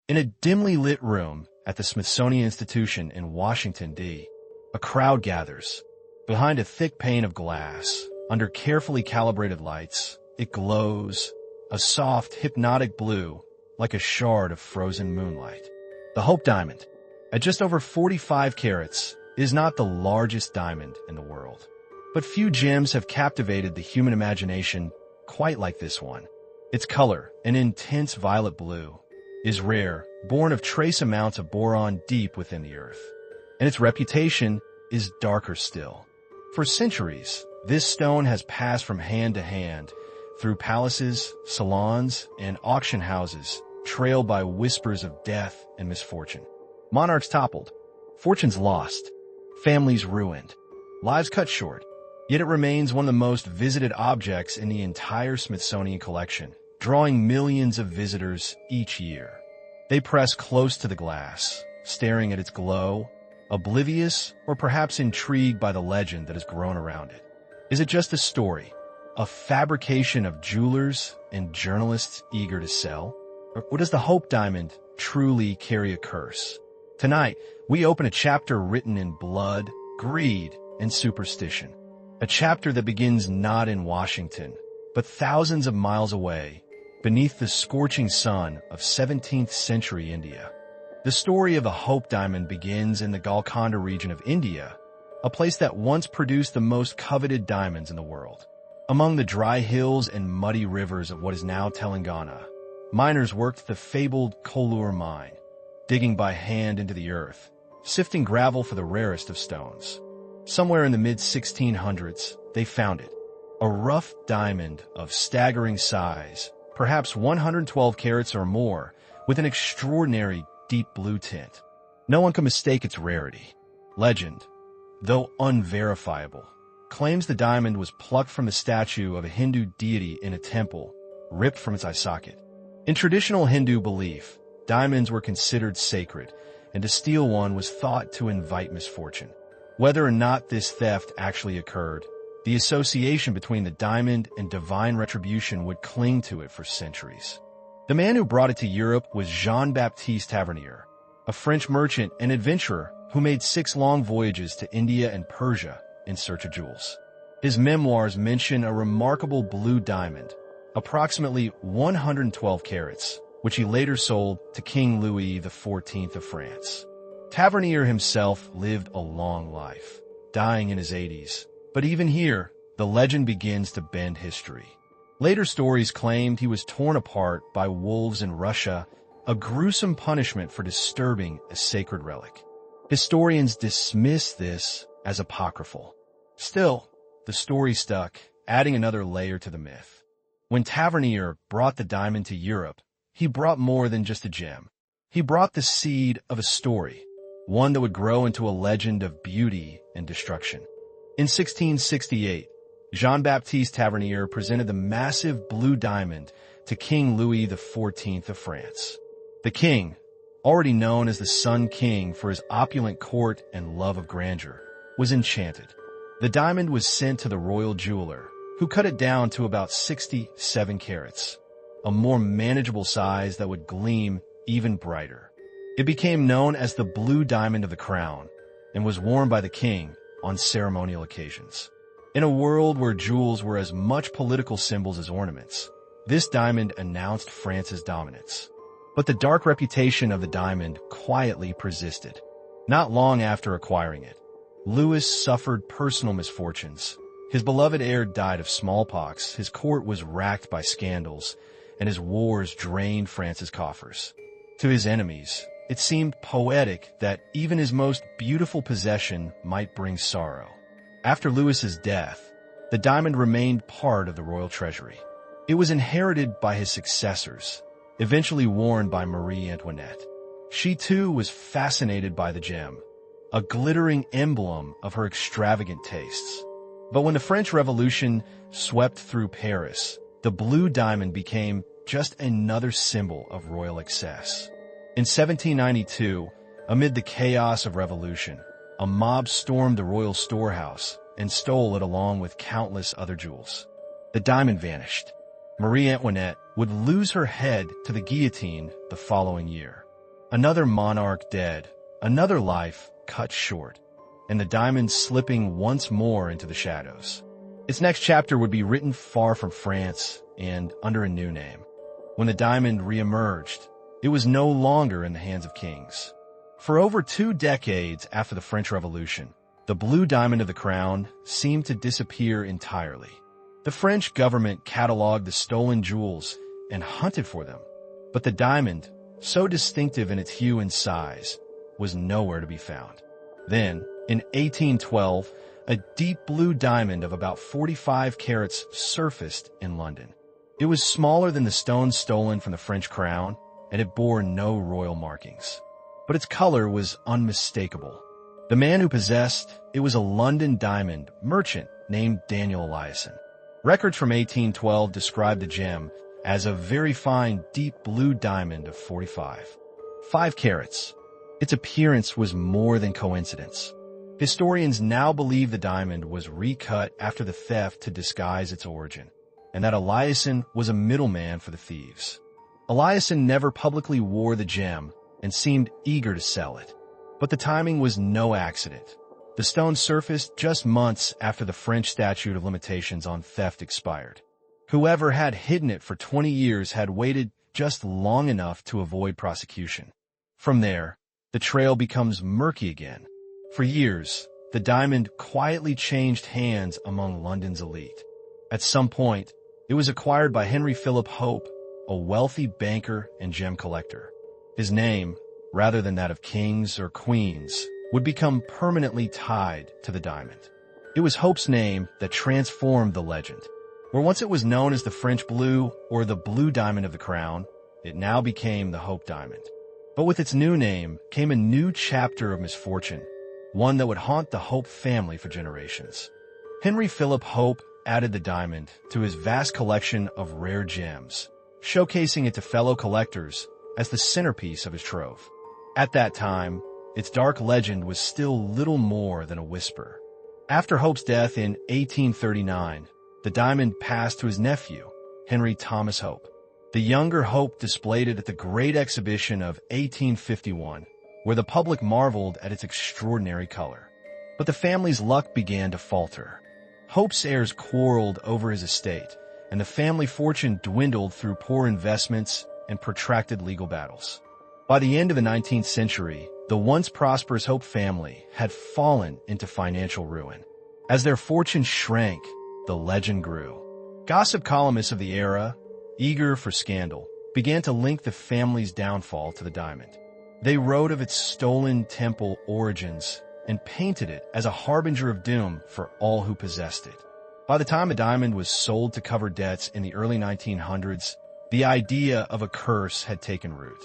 In a dimly lit room at the Smithsonian Institution in Washington, D.C., a crowd gathers. Behind a thick pane of glass, under carefully calibrated lights, it glows, a soft, hypnotic blue, like a shard of frozen moonlight. The Hope Diamond, at just over 45 carats, is not the largest diamond in the world. But few gems have captivated the human imagination quite like this one. Its color, an intense violet blue, is rare, born of trace amounts of boron deep within the earth. And its reputation is darker still. For centuries, this stone has passed from hand to hand, through palaces, salons, and auction houses, trailed by whispers of death and misfortune. Monarchs toppled, fortunes lost, families ruined, lives cut short. Yet it remains one of the most visited objects in the entire Smithsonian collection, drawing millions of visitors each year. They press close to the glass, staring at its glow, oblivious or perhaps intrigued by the legend that has grown around it. Is it just a story, a fabrication of jewelers and journalists eager to sell? Or does the Hope Diamond truly carry a curse? Tonight, we open a chapter written in blood, greed, and superstition. A chapter that begins not in Washington, but thousands of miles away, beneath the scorching sun of 17th century India. The story of the Hope Diamond begins in the Golconda region of India, a place that once produced the most coveted diamonds in the world. Among the dry hills and muddy rivers of what is now Telangana, miners worked the fabled Kollur mine, digging by hand into the earth, sifting gravel for the rarest of stones. Somewhere in the mid-1600s, they found it, a rough diamond of staggering size, perhaps 112 carats or more, with an extraordinary deep blue tint. No one can mistake its rarity. Legend, though unverifiable, claims the diamond was plucked from the statue of a Hindu deity in a temple, ripped from its eye socket. In traditional Hindu belief, diamonds were considered sacred, and to steal one was thought to invite misfortune. Whether or not this theft actually occurred, the association between the diamond and divine retribution would cling to it for centuries. The man who brought it to Europe was Jean-Baptiste Tavernier, a French merchant and adventurer who made 6 long voyages to India and Persia in search of jewels. His memoirs mention a remarkable blue diamond, approximately 112 carats, which he later sold to King Louis XIV of France. Tavernier himself lived a long life, dying in his 80s, but even here, the legend begins to bend history. Later stories claimed he was torn apart by wolves in Russia, a gruesome punishment for disturbing a sacred relic. Historians dismiss this as apocryphal. Still, the story stuck, adding another layer to the myth. When Tavernier brought the diamond to Europe, he brought more than just a gem. He brought the seed of a story, one that would grow into a legend of beauty and destruction. In 1668, Jean-Baptiste Tavernier presented the massive blue diamond to King Louis XIV of France. The king, already known as the Sun King for his opulent court and love of grandeur, was enchanted. The diamond was sent to the royal jeweler, who cut it down to about 67 carats, a more manageable size that would gleam even brighter. It became known as the Blue Diamond of the Crown and was worn by the king on ceremonial occasions. In a world where jewels were as much political symbols as ornaments, this diamond announced France's dominance. But the dark reputation of the diamond quietly persisted. Not long after acquiring it, Louis suffered personal misfortunes. His beloved heir died of smallpox, his court was racked by scandals, and his wars drained France's coffers. To his enemies, it seemed poetic that even his most beautiful possession might bring sorrow. After Louis's death, the diamond remained part of the royal treasury. It was inherited by his successors, eventually worn by Marie Antoinette. She too was fascinated by the gem, a glittering emblem of her extravagant tastes. But when the French Revolution swept through Paris, the blue diamond became just another symbol of royal excess. In 1792, amid the chaos of revolution, a mob stormed the royal storehouse and stole it along with countless other jewels. The diamond vanished. Marie Antoinette would lose her head to the guillotine the following year. Another monarch dead, another life cut short, and the diamond slipping once more into the shadows. Its next chapter would be written far from France and under a new name. When the diamond re-emerged, it was no longer in the hands of kings. For over 2 decades after the French Revolution, the blue diamond of the crown seemed to disappear entirely. The French government cataloged the stolen jewels and hunted for them, but the diamond, so distinctive in its hue and size, was nowhere to be found. Then, in 1812, a deep blue diamond of about 45 carats surfaced in London. It was smaller than the stone stolen from the French crown, and it bore no royal markings. But its color was unmistakable. The man who possessed it was a London diamond merchant named Daniel Eliason. Records from 1812 describe the gem as a very fine, deep blue diamond of 5 carats. Its appearance was more than coincidence. Historians now believe the diamond was recut after the theft to disguise its origin, and that Eliason was a middleman for the thieves. Eliason never publicly wore the gem and seemed eager to sell it. But the timing was no accident. The stone surfaced just months after the French statute of limitations on theft expired. Whoever had hidden it for 20 years had waited just long enough to avoid prosecution. From there, the trail becomes murky again. For years, the diamond quietly changed hands among London's elite. At some point, it was acquired by Henry Philip Hope, a wealthy banker and gem collector. His name, rather than that of kings or queens, would become permanently tied to the diamond. It was Hope's name that transformed the legend. Where once it was known as the French blue or the blue diamond of the crown, it now became the Hope diamond. But with its new name came a new chapter of misfortune, one that would haunt the Hope family for generations. Henry Philip Hope added the diamond to his vast collection of rare gems, showcasing it to fellow collectors as the centerpiece of his trove. At that time, its dark legend was still little more than a whisper. After Hope's death in 1839, the diamond passed to his nephew, Henry Thomas Hope. The younger Hope displayed it at the Great Exhibition of 1851, where the public marveled at its extraordinary color. But the family's luck began to falter. Hope's heirs quarreled over his estate, and the family fortune dwindled through poor investments and protracted legal battles. By the end of the 19th century, the once prosperous Hope family had fallen into financial ruin. As their fortune shrank, the legend grew. Gossip columnists of the era, eager for scandal, began to link the family's downfall to the diamond. They wrote of its stolen temple origins and painted it as a harbinger of doom for all who possessed it. By the time the diamond was sold to cover debts in the early 1900s, the idea of a curse had taken root.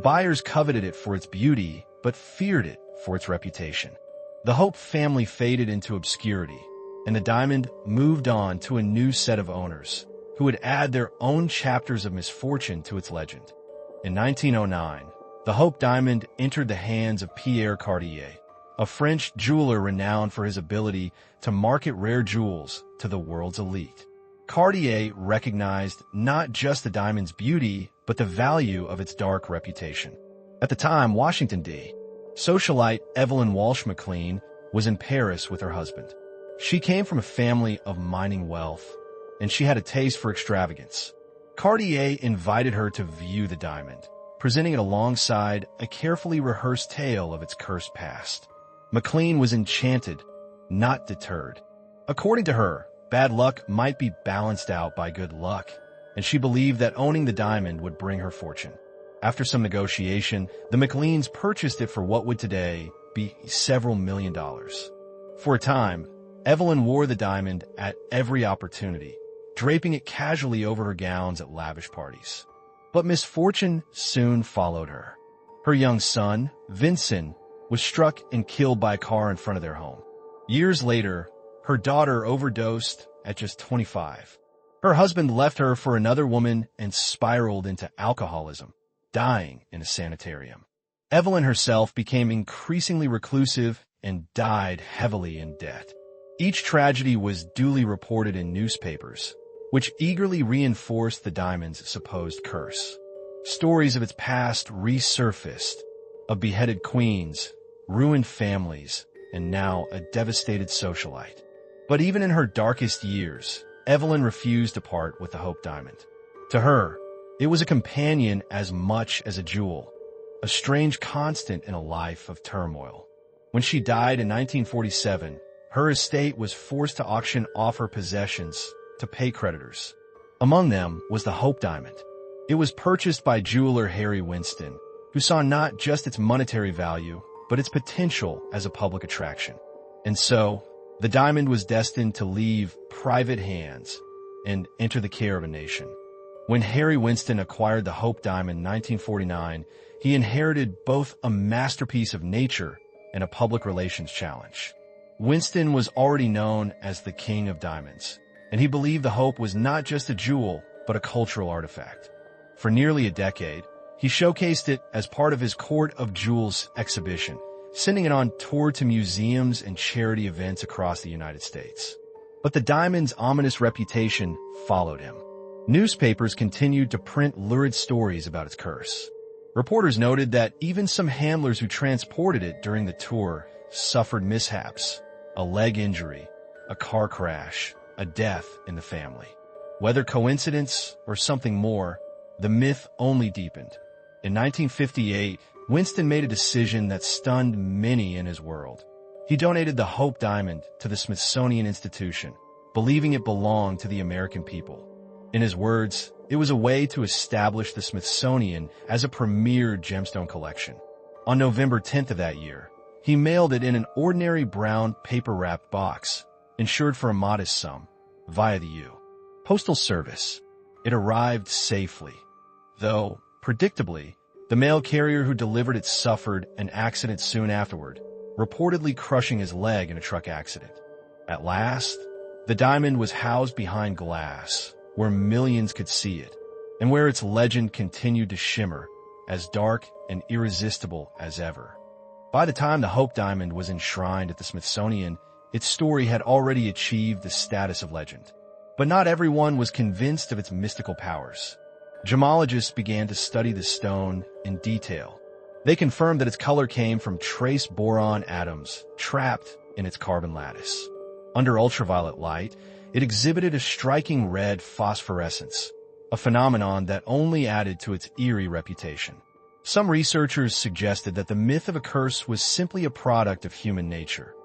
Buyers coveted it for its beauty, but feared it for its reputation. The Hope family faded into obscurity, and the diamond moved on to a new set of owners, who would add their own chapters of misfortune to its legend. In 1909, the Hope diamond entered the hands of Pierre Cartier, a French jeweler renowned for his ability to market rare jewels to the world's elite. Cartier recognized not just the diamond's beauty, but the value of its dark reputation. At the time, Washington, D. socialite Evelyn Walsh McLean was in Paris with her husband. She came from a family of mining wealth, and she had a taste for extravagance. Cartier invited her to view the diamond, presenting it alongside a carefully rehearsed tale of its cursed past. McLean was enchanted, not deterred. According to her, bad luck might be balanced out by good luck, and she believed that owning the diamond would bring her fortune. After some negotiation, the McLeans purchased it for what would today be several $1 million. For a time, Evelyn wore the diamond at every opportunity, draping it casually over her gowns at lavish parties. But misfortune soon followed her. Her young son, Vincent, was struck and killed by a car in front of their home. Years later, her daughter overdosed at just 25. Her husband left her for another woman and spiraled into alcoholism, dying in a sanitarium. Evelyn herself became increasingly reclusive and died heavily in debt. Each tragedy was duly reported in newspapers, which eagerly reinforced the diamond's supposed curse. Stories of its past resurfaced, of beheaded queens, ruined families, and now a devastated socialite. But even in her darkest years, Evelyn refused to part with the Hope Diamond. To her, it was a companion as much as a jewel, a strange constant in a life of turmoil. When she died in 1947, her estate was forced to auction off her possessions to pay creditors. Among them was the Hope Diamond. It was purchased by jeweler Harry Winston, who saw not just its monetary value, but its potential as a public attraction. And so, the diamond was destined to leave private hands and enter the care of a nation. When Harry Winston acquired the Hope Diamond in 1949, he inherited both a masterpiece of nature and a public relations challenge. Winston was already known as the King of Diamonds, and he believed the Hope was not just a jewel, but a cultural artifact. For nearly a decade, he showcased it as part of his Court of Jewels exhibition, sending it on tour to museums and charity events across the United States. But the diamond's ominous reputation followed him. Newspapers continued to print lurid stories about its curse. Reporters noted that even some handlers who transported it during the tour suffered mishaps, a leg injury, a car crash, a death in the family. Whether coincidence or something more, the myth only deepened. In 1958, Winston made a decision that stunned many in his world. He donated the Hope Diamond to the Smithsonian Institution, believing it belonged to the American people. In his words, it was a way to establish the Smithsonian as a premier gemstone collection. On November 10th of that year, he mailed it in an ordinary brown paper-wrapped box, insured for a modest sum, via the U. Postal Service. It arrived safely, though, predictably, the mail carrier who delivered it suffered an accident soon afterward, reportedly crushing his leg in a truck accident. At last, the diamond was housed behind glass, where millions could see it, and where its legend continued to shimmer, as dark and irresistible as ever. By the time the Hope Diamond was enshrined at the Smithsonian, its story had already achieved the status of legend. But not everyone was convinced of its mystical powers. Gemologists began to study the stone in detail. They confirmed that its color came from trace boron atoms trapped in its carbon lattice. Under ultraviolet light, it exhibited a striking red phosphorescence, a phenomenon that only added to its eerie reputation. Some researchers suggested that the myth of a curse was simply a product of human nature.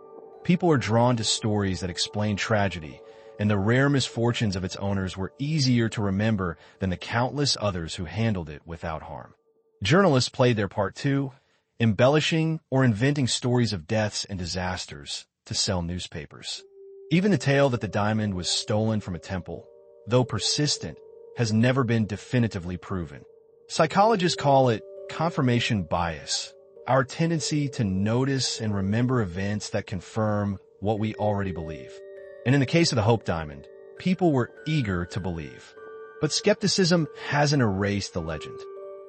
People are drawn to stories that explain tragedy, and the rare misfortunes of its owners were easier to remember than the countless others who handled it without harm. Journalists played their part too, embellishing or inventing stories of deaths and disasters to sell newspapers. Even the tale that the diamond was stolen from a temple, though persistent, has never been definitively proven. Psychologists call it confirmation bias, our tendency to notice and remember events that confirm what we already believe. And in the case of the Hope Diamond, people were eager to believe. But skepticism hasn't erased the legend.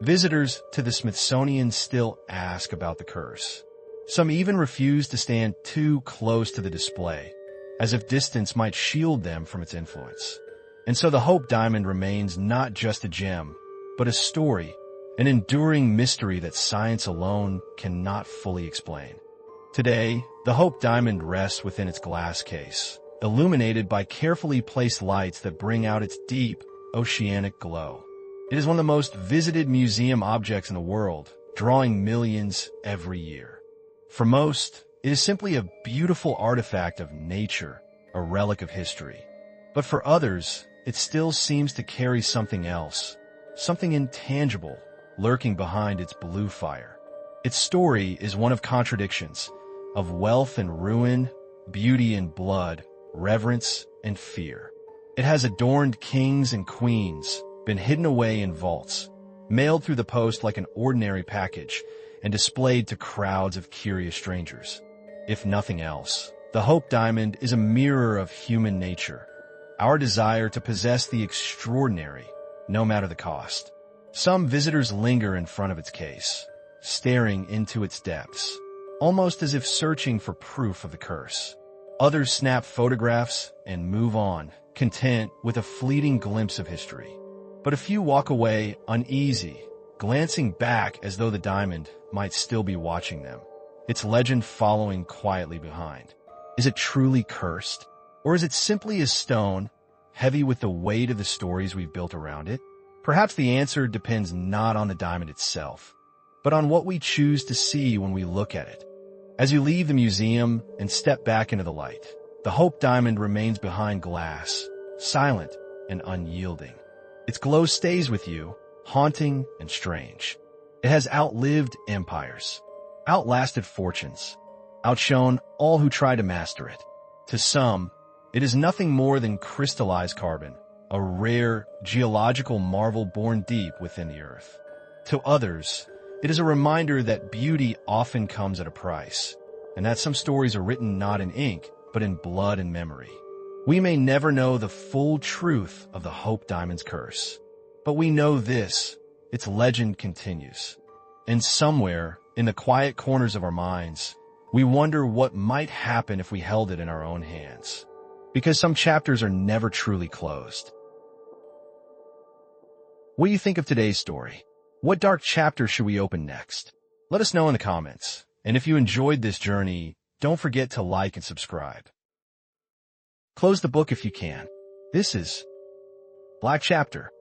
Visitors to the Smithsonian still ask about the curse. Some even refuse to stand too close to the display, as if distance might shield them from its influence. And so the Hope Diamond remains not just a gem, but a story, an enduring mystery that science alone cannot fully explain. Today, the Hope Diamond rests within its glass case, illuminated by carefully placed lights that bring out its deep, oceanic glow. It is one of the most visited museum objects in the world, drawing millions every year. For most, it is simply a beautiful artifact of nature, a relic of history. But for others, it still seems to carry something else, something intangible, lurking behind its blue fire. Its story is one of contradictions, of wealth and ruin, beauty and blood, reverence and fear. It has adorned kings and queens, been hidden away in vaults, mailed through the post like an ordinary package, and displayed to crowds of curious strangers. If nothing else, the Hope Diamond is a mirror of human nature, our desire to possess the extraordinary, no matter the cost. Some visitors linger in front of its case, staring into its depths, almost as if searching for proof of the curse. Others snap photographs and move on, content with a fleeting glimpse of history. But a few walk away uneasy, glancing back as though the diamond might still be watching them, its legend following quietly behind. Is it truly cursed? Or is it simply a stone, heavy with the weight of the stories we've built around it? Perhaps the answer depends not on the diamond itself, but on what we choose to see when we look at it. As you leave the museum and step back into the light, the Hope Diamond remains behind glass, silent and unyielding. Its glow stays with you, haunting and strange. It has outlived empires, outlasted fortunes, outshone all who try to master it. To some, it is nothing more than crystallized carbon, a rare geological marvel born deep within the earth. To others, it is a reminder that beauty often comes at a price, and that some stories are written not in ink, but in blood and memory. We may never know the full truth of the Hope Diamond's curse, but we know this: its legend continues. And somewhere, in the quiet corners of our minds, we wonder what might happen if we held it in our own hands. Because some chapters are never truly closed. What do you think of today's story? What dark chapter should we open next? Let us know in the comments. And if you enjoyed this journey, don't forget to like and subscribe. Close the book if you can. This is Black Chapter.